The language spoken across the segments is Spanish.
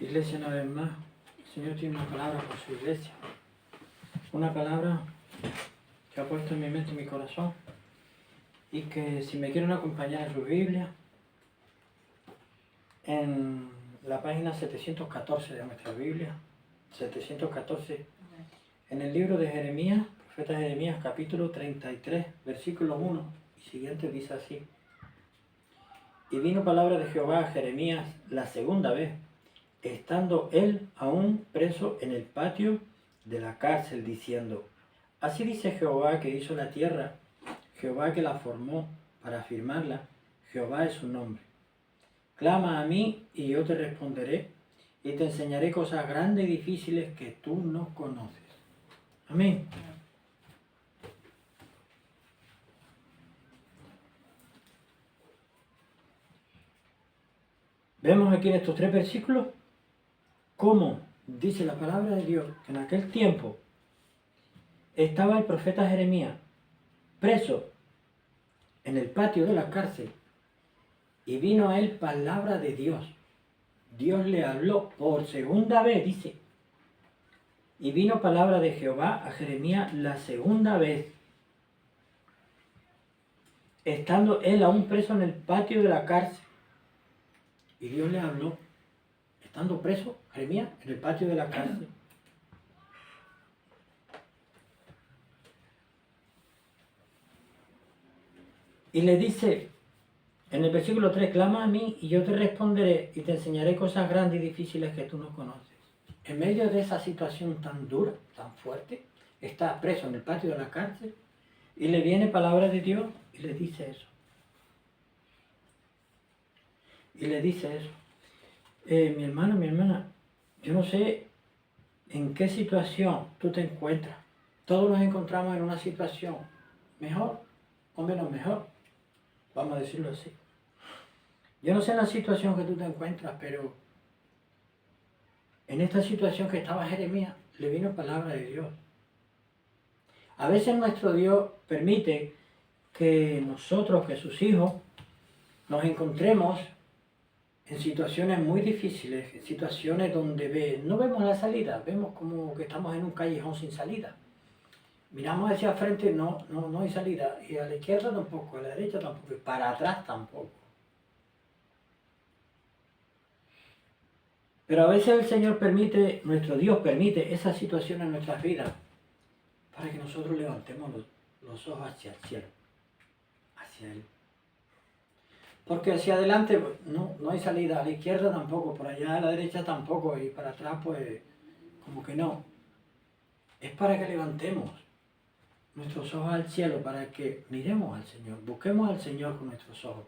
Iglesia, una vez más, el Señor tiene una palabra por su iglesia. Una palabra que ha puesto en mi mente y mi corazón. Y que si me quieren acompañar en su Biblia, en la página 714 de nuestra Biblia, 714, en el libro de Jeremías, profeta Jeremías, capítulo 33, versículo 1 y siguiente, dice así: Y vino palabra de Jehová a Jeremías la segunda vez, estando él aún preso en el patio de la cárcel, diciendo: Así dice Jehová que hizo la tierra, Jehová que la formó para afirmarla, Jehová es su nombre. Clama a mí y yo te responderé y te enseñaré cosas grandes y difíciles que tú no conoces. Amén. Vemos aquí en estos tres versículos cómo dice la palabra de Dios que en aquel tiempo estaba el profeta Jeremías preso en el patio de la cárcel y vino a él palabra de Dios. Dios le habló por segunda vez, dice. Y vino palabra de Jehová a Jeremías la segunda vez, estando él aún preso en el patio de la cárcel. Y Dios le habló, estando preso Jeremías en el patio de la cárcel. Y le dice en el versículo 3, clama a mí y yo te responderé y te enseñaré cosas grandes y difíciles que tú no conoces. En medio de esa situación tan dura, tan fuerte, está preso en el patio de la cárcel y le viene palabra de Dios y le dice eso. Y le dice eso. Mi hermano, mi hermana, yo no sé en qué situación tú te encuentras. Todos nos encontramos en una situación mejor o menos mejor. Vamos a decirlo así. Yo no sé en la situación que tú te encuentras, pero en esta situación que estaba Jeremías, le vino palabra de Dios. A veces nuestro Dios permite que nosotros, que sus hijos, nos encontremos en situaciones muy difíciles, en situaciones donde no vemos la salida, vemos como que estamos en un callejón sin salida. Miramos hacia el frente, no hay salida, y a la izquierda tampoco, a la derecha tampoco, y para atrás tampoco. Pero a veces el Señor permite, nuestro Dios permite esas situaciones en nuestras vidas para que nosotros levantemos los ojos hacia el cielo, hacia Él. Porque hacia adelante no hay salida, a la izquierda tampoco, por allá a la derecha tampoco, y para atrás pues como que no. Es para que levantemos nuestros ojos al cielo, para que miremos al Señor, busquemos al Señor con nuestros ojos.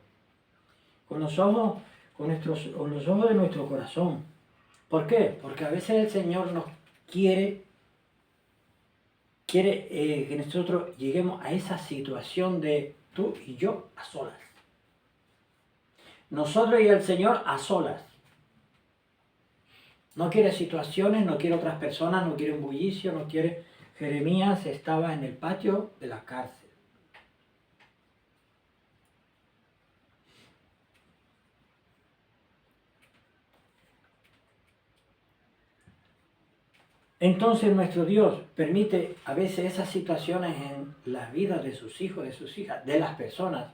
Con los ojos de nuestro corazón. ¿Por qué? Porque a veces el Señor nos quiere que nosotros lleguemos a esa situación de tú y yo a solas. Nosotros y el Señor a solas. No quiere situaciones, no quiere otras personas, no quiere un bullicio, no quiere... Jeremías estaba en el patio de la cárcel. Entonces nuestro Dios permite a veces esas situaciones en la vida de sus hijos, de sus hijas, de las personas,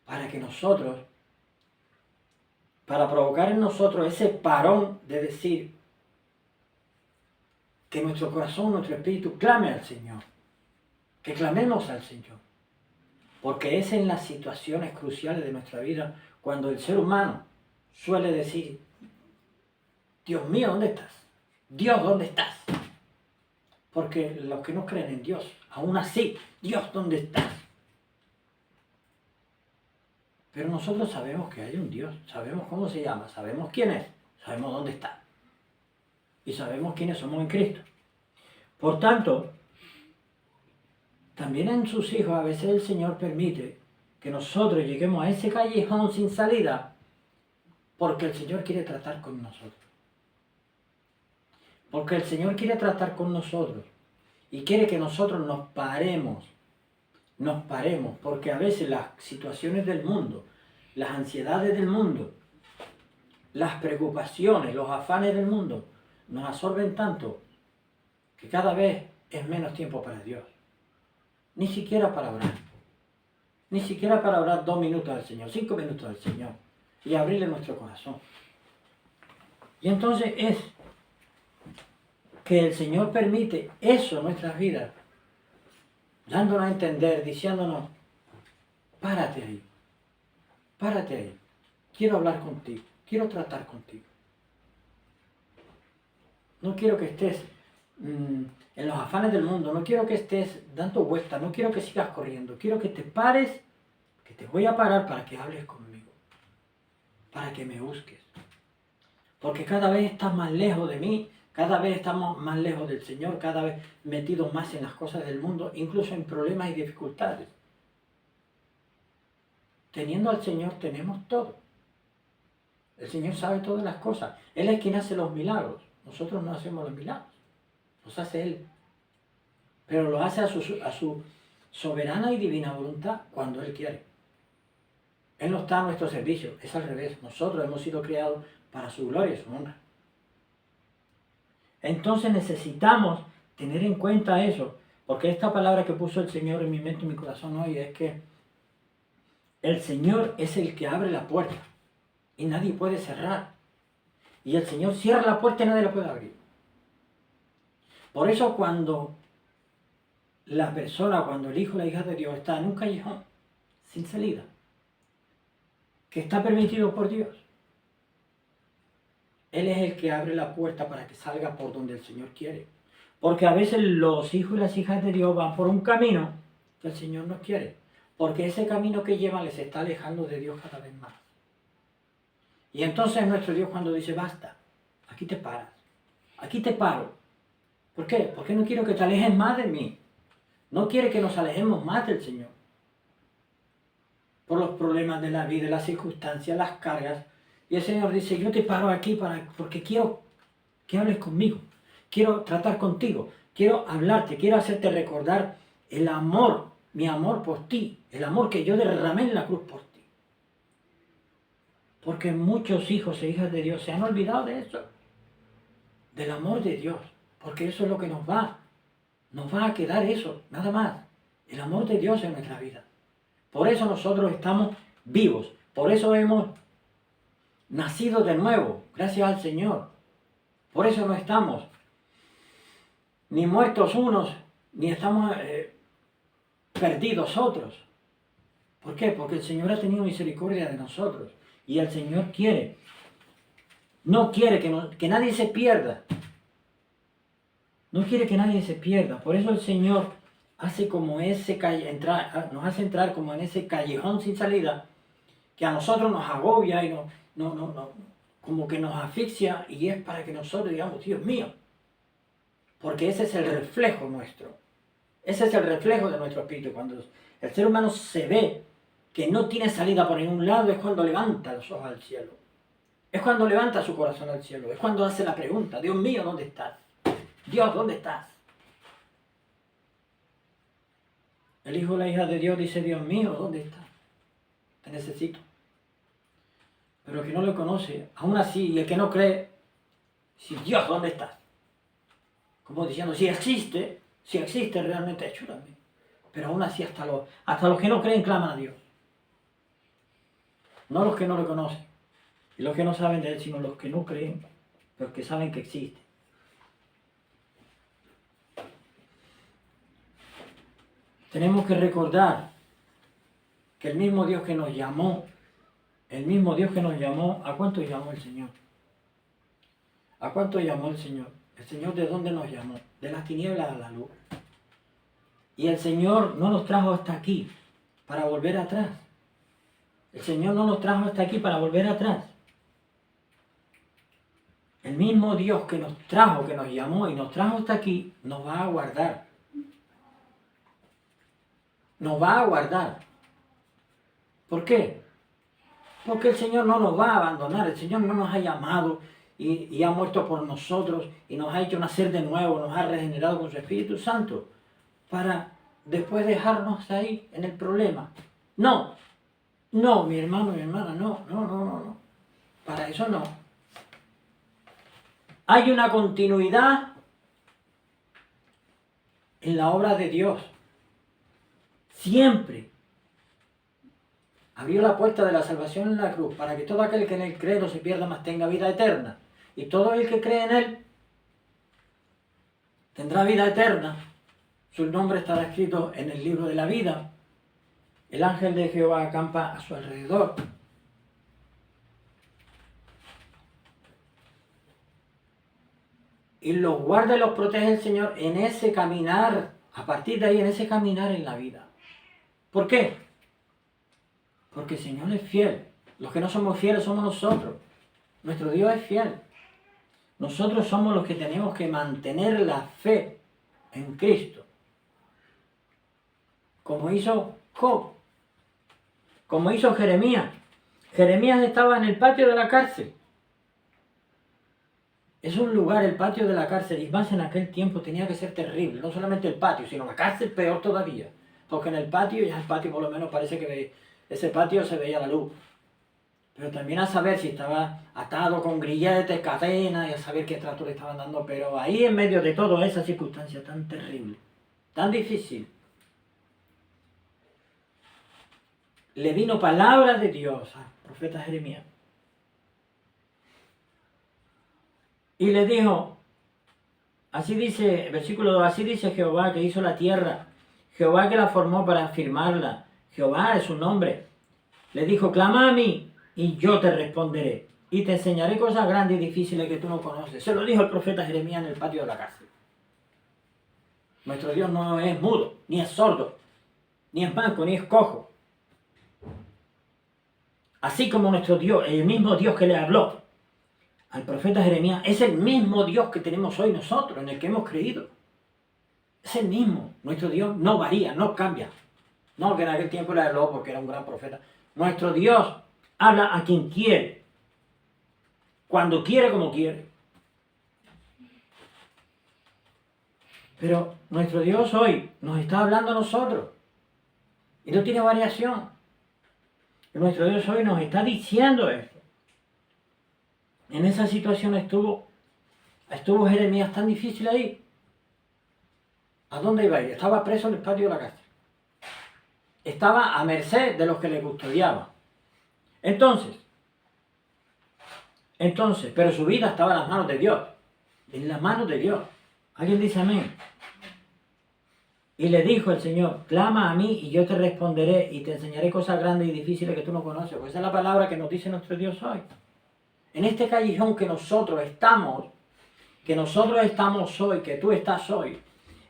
para que nosotros, para provocar en nosotros ese parón de decir que nuestro corazón, nuestro espíritu clame al Señor, que clamemos al Señor, porque es en las situaciones cruciales de nuestra vida cuando el ser humano suele decir: Dios mío, ¿dónde estás? Dios, ¿dónde estás? Porque los que no creen en Dios, aún así, Dios, ¿dónde estás? Pero nosotros sabemos que hay un Dios, sabemos cómo se llama, sabemos quién es, sabemos dónde está. Y sabemos quiénes somos en Cristo. Por tanto, también en sus hijos a veces el Señor permite que nosotros lleguemos a ese callejón sin salida, porque el Señor quiere tratar con nosotros. Porque el Señor quiere tratar con nosotros y quiere que nosotros nos paremos, porque a veces las situaciones del mundo, las ansiedades del mundo, las preocupaciones, los afanes del mundo nos absorben tanto que cada vez es menos tiempo para Dios. Ni siquiera para orar. Ni siquiera para orar 2 minutos al Señor, 5 minutos al Señor y abrirle nuestro corazón. Y entonces es que el Señor permite eso en nuestras vidas, dándonos a entender, diciéndonos, párate ahí, quiero hablar contigo, quiero tratar contigo. No quiero que estés en los afanes del mundo, no quiero que estés dando vueltas, no quiero que sigas corriendo, quiero que te pares, que te voy a parar para que hables conmigo, para que me busques. Porque cada vez estás más lejos de mí, cada vez estamos más lejos del Señor, cada vez metidos más en las cosas del mundo, incluso en problemas y dificultades. Teniendo al Señor tenemos todo. El Señor sabe todas las cosas. Él es quien hace los milagros. Nosotros no hacemos los milagros. Los hace Él. Pero lo hace a su soberana y divina voluntad cuando Él quiere. Él no está a nuestro servicio. Es al revés. Nosotros hemos sido creados para su gloria y su honra. Entonces necesitamos tener en cuenta eso. Porque esta palabra que puso el Señor en mi mente y en mi corazón hoy es que el Señor es el que abre la puerta y nadie puede cerrar. Y el Señor cierra la puerta y nadie la puede abrir. Por eso cuando la persona, cuando el hijo o la hija de Dios está en un callejón sin salida, que está permitido por Dios, Él es el que abre la puerta para que salga por donde el Señor quiere. Porque a veces los hijos y las hijas de Dios van por un camino que el Señor no quiere. Porque ese camino que llevan les está alejando de Dios cada vez más. Y entonces nuestro Dios cuando dice, basta, aquí te paras, aquí te paro. ¿Por qué? Porque no quiero que te alejes más de mí. No quiere que nos alejemos más del Señor. Por los problemas de la vida, las circunstancias, las cargas. Y el Señor dice, yo te paro aquí porque quiero que hables conmigo. Quiero tratar contigo. Quiero hablarte, quiero hacerte recordar el amor, mi amor por ti, el amor que yo derramé en la cruz por ti. Porque muchos hijos e hijas de Dios se han olvidado de eso, del amor de Dios, porque eso es lo que nos va a quedar eso, nada más, el amor de Dios en nuestra vida. Por eso nosotros estamos vivos, por eso hemos nacido de nuevo, gracias al Señor. Por eso no estamos ni muertos unos, ni estamos perdidos otros. ¿Por qué? Porque el Señor ha tenido misericordia de nosotros. Y el Señor no quiere que nadie se pierda. No quiere que nadie se pierda. Por eso el Señor hace como nos hace entrar como en ese callejón sin salida, que a nosotros nos agobia y como que nos asfixia, y es para que nosotros digamos, Dios mío, porque ese es el reflejo nuestro. Ese es el reflejo de nuestro espíritu. Cuando el ser humano se ve que no tiene salida por ningún lado, es cuando levanta los ojos al cielo. Es cuando levanta su corazón al cielo. Es cuando hace la pregunta, Dios mío, ¿dónde estás? Dios, ¿dónde estás? El hijo o la hija de Dios dice, Dios mío, ¿dónde estás? Te necesito. Pero el que no lo conoce, aún así, y el que no cree, dice, Dios, ¿dónde estás? Como diciendo, si existe realmente, ayúdame. Pero aún así, hasta los que no creen claman a Dios. No los que no lo conocen, y los que no saben de Él, sino los que no creen, los que saben que existe. Tenemos que recordar que el mismo Dios que nos llamó, ¿a cuánto llamó el Señor? ¿A cuánto llamó el Señor? ¿El Señor de dónde nos llamó? De las tinieblas a la luz. Y el Señor no nos trajo hasta aquí para volver atrás. El Señor no nos trajo hasta aquí para volver atrás. El mismo Dios que nos trajo, que nos llamó y nos trajo hasta aquí, nos va a guardar. Nos va a guardar. ¿Por qué? Porque el Señor no nos va a abandonar. El Señor no nos ha llamado y ha muerto por nosotros y nos ha hecho nacer de nuevo, nos ha regenerado con su Espíritu Santo para después dejarnos ahí en el problema. No, mi hermano, mi hermana, no. Para eso no. Hay una continuidad en la obra de Dios. Siempre abrió la puerta de la salvación en la cruz para que todo aquel que en él cree no se pierda, mas tenga vida eterna. Y todo el que cree en él tendrá vida eterna. Su nombre estará escrito en el libro de la vida. El ángel de Jehová acampa a su alrededor. Y los guarda y los protege el Señor en ese caminar, a partir de ahí, en ese caminar en la vida. ¿Por qué? Porque el Señor es fiel. Los que no somos fieles somos nosotros. Nuestro Dios es fiel. Nosotros somos los que tenemos que mantener la fe en Cristo. Como hizo Job. Como hizo Jeremías. Jeremías estaba en el patio de la cárcel. Es un lugar, el patio de la cárcel, y más en aquel tiempo tenía que ser terrible. No solamente el patio, sino la cárcel peor todavía. Porque en el patio, ya el patio por lo menos parece que ese patio se veía la luz. Pero también a saber si estaba atado con grilletes, cadenas, y a saber qué trato le estaban dando. Pero ahí en medio de toda esa circunstancia tan terrible, tan difícil, le vino palabra de Dios al profeta Jeremías. Y le dijo, así dice, versículo 2, así dice Jehová que hizo la tierra, Jehová que la formó para afirmarla, Jehová es su nombre. Le dijo, clama a mí y yo te responderé y te enseñaré cosas grandes y difíciles que tú no conoces. Se lo dijo el profeta Jeremías en el patio de la cárcel. Nuestro Dios no es mudo, ni es sordo, ni es manco, ni es cojo. Así como nuestro Dios, el mismo Dios que le habló al profeta Jeremías, es el mismo Dios que tenemos hoy nosotros, en el que hemos creído. Es el mismo. Nuestro Dios no varía, no cambia. No, que en aquel tiempo le habló porque era un gran profeta. Nuestro Dios habla a quien quiere, cuando quiere, como quiere. Pero nuestro Dios hoy nos está hablando a nosotros y no tiene variación. Y nuestro Dios hoy nos está diciendo esto. En esa situación estuvo Jeremías tan difícil ahí. ¿A dónde iba a ir? Estaba preso en el patio de la cárcel. Estaba a merced de los que le custodiaban. Entonces, pero su vida estaba en las manos de Dios. En las manos de Dios. ¿Alguien dice amén? Y le dijo el Señor, clama a mí y yo te responderé y te enseñaré cosas grandes y difíciles que tú no conoces. Pues esa es la palabra que nos dice nuestro Dios hoy. En este callejón que nosotros estamos hoy, que tú estás hoy,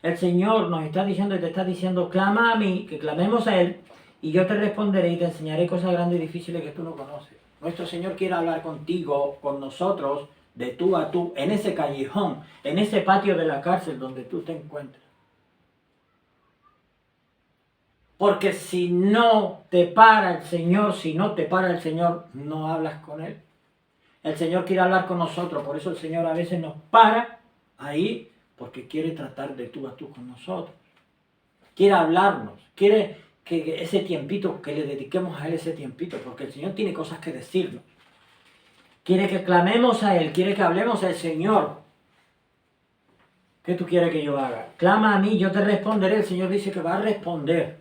el Señor nos está diciendo y te está diciendo, clama a mí, que clamemos a Él, y yo te responderé y te enseñaré cosas grandes y difíciles que tú no conoces. Nuestro Señor quiere hablar contigo, con nosotros, de tú a tú, en ese callejón, en ese patio de la cárcel donde tú te encuentras. Porque si no te para el Señor, no hablas con Él. El Señor quiere hablar con nosotros, por eso el Señor a veces nos para ahí, porque quiere tratar de tú a tú con nosotros. Quiere hablarnos, quiere que ese tiempito, que le dediquemos a Él ese tiempito, porque el Señor tiene cosas que decirnos. Quiere que clamemos a Él, quiere que hablemos al Señor. ¿Qué tú quieres que yo haga? Clama a mí, yo te responderé. El Señor dice que va a responder.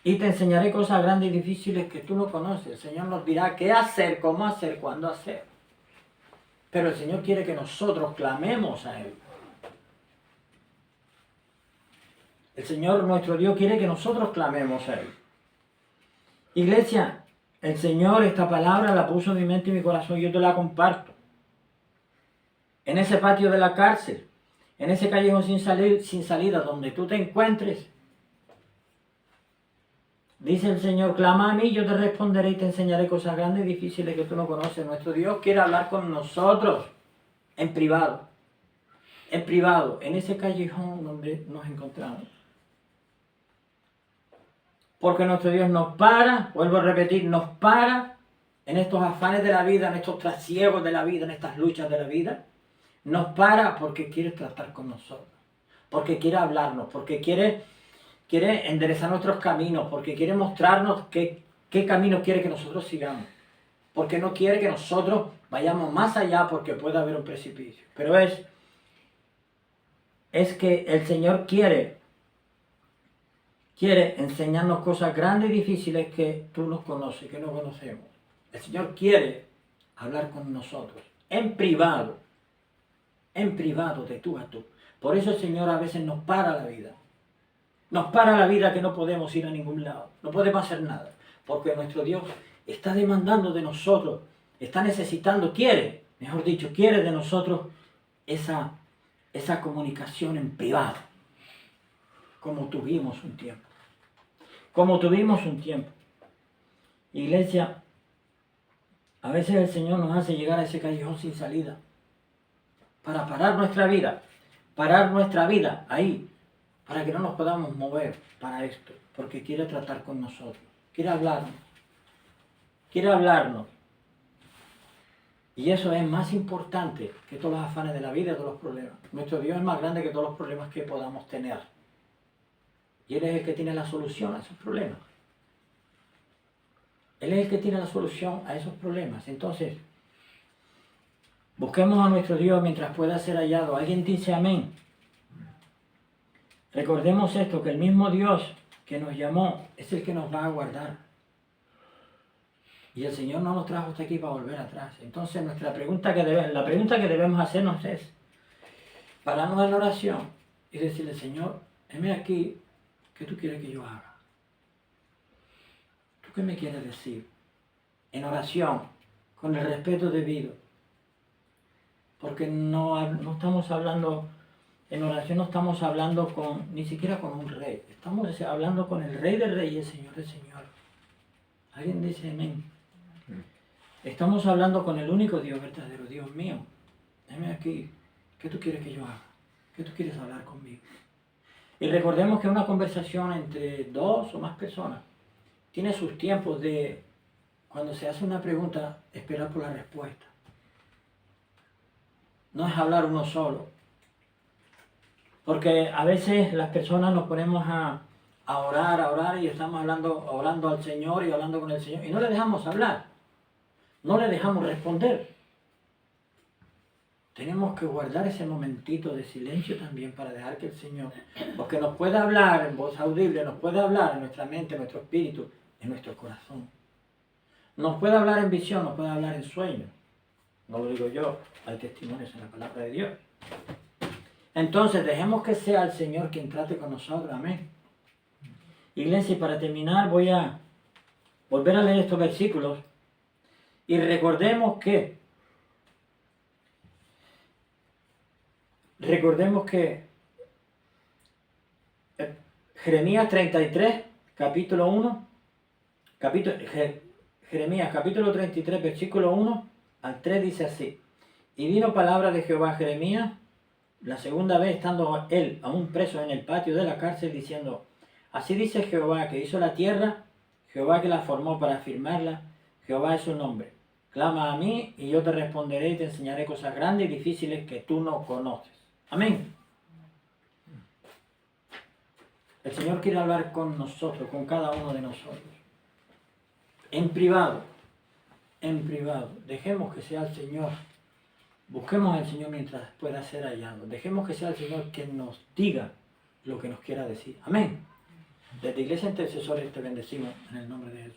Y te enseñaré cosas grandes y difíciles que tú no conoces. El Señor nos dirá qué hacer, cómo hacer, cuándo hacer. Pero el Señor quiere que nosotros clamemos a Él. El Señor, nuestro Dios, quiere que nosotros clamemos a Él. Iglesia, el Señor esta palabra la puso en mi mente y mi corazón y yo te la comparto. En ese patio de la cárcel, en ese callejón sin salida, donde tú te encuentres, dice el Señor, clama a mí, yo te responderé y te enseñaré cosas grandes y difíciles que tú no conoces. Nuestro Dios quiere hablar con nosotros en privado, en ese callejón donde nos encontramos. Porque nuestro Dios nos para, vuelvo a repetir, nos para en estos afanes de la vida, en estos trasiegos de la vida, en estas luchas de la vida. Nos para porque quiere tratar con nosotros, porque quiere hablarnos, porque quiere enderezar nuestros caminos, porque quiere mostrarnos qué camino quiere que nosotros sigamos. porque no quiere que nosotros vayamos más allá porque puede haber un precipicio. Pero es que el Señor quiere enseñarnos cosas grandes y difíciles que tú no conoces, que no conocemos. El Señor quiere hablar con nosotros en privado de tú a tú. Por eso el Señor a veces nos para la vida. Nos para la vida que no podemos ir a ningún lado, no podemos hacer nada, porque nuestro Dios está demandando de nosotros, está necesitando, quiere de nosotros esa comunicación en privado, como tuvimos un tiempo. Iglesia, a veces el Señor nos hace llegar a ese callejón sin salida, para parar nuestra vida ahí, para que no nos podamos mover para esto, porque quiere tratar con nosotros, quiere hablarnos. Y eso es más importante que todos los afanes de la vida y todos los problemas. Nuestro Dios es más grande que todos los problemas que podamos tener. Y Él es el que tiene la solución a esos problemas. Entonces, busquemos a nuestro Dios mientras pueda ser hallado. ¿Alguien dice amén? Recordemos esto, que el mismo Dios que nos llamó es el que nos va a guardar. Y el Señor no nos trajo hasta aquí para volver atrás. Entonces la pregunta que debemos hacernos es pararnos en oración y decirle, Señor, heme aquí, ¿qué tú quieres que yo haga? ¿Tú qué me quieres decir? En oración, con el respeto debido. Porque no estamos hablando, en oración no estamos hablando ni siquiera con un rey. Estamos hablando con el Rey del Rey y el Señor del Señor. ¿Alguien dice amén? Estamos hablando con el único Dios verdadero, Dios mío. Dame aquí, ¿qué tú quieres que yo haga? ¿Qué tú quieres hablar conmigo? Y recordemos que una conversación entre dos o más personas tiene sus tiempos de, cuando se hace una pregunta, esperar por la respuesta. No es hablar uno solo. Porque a veces las personas nos ponemos a orar y estamos orando al Señor y hablando con el Señor y no le dejamos hablar. No le dejamos responder. Tenemos que guardar ese momentito de silencio también para dejar que el Señor, porque nos puede hablar en voz audible, nos puede hablar en nuestra mente, en nuestro espíritu, en nuestro corazón. Nos puede hablar en visión, nos puede hablar en sueño. No lo digo yo, hay testimonios en la palabra de Dios. Entonces dejemos que sea el Señor quien trate con nosotros. Amén. Iglesia, y para terminar voy a volver a leer estos versículos. Y recordemos que Jeremías 33, capítulo 1, Jeremías capítulo 33, versículo 1 al 3 dice así. Y vino palabra de Jehová a Jeremías, la segunda vez estando él aún preso en el patio de la cárcel, diciendo, así dice Jehová que hizo la tierra, Jehová que la formó para afirmarla, Jehová es su nombre. Clama a mí y yo te responderé y te enseñaré cosas grandes y difíciles que tú no conoces. Amén. El Señor quiere hablar con nosotros, con cada uno de nosotros. En privado. Dejemos que sea el Señor. Busquemos al Señor mientras pueda ser hallado. Dejemos que sea el Señor quien nos diga lo que nos quiera decir. Amén. Desde Iglesia Intercesores te bendecimos en el nombre de Jesús.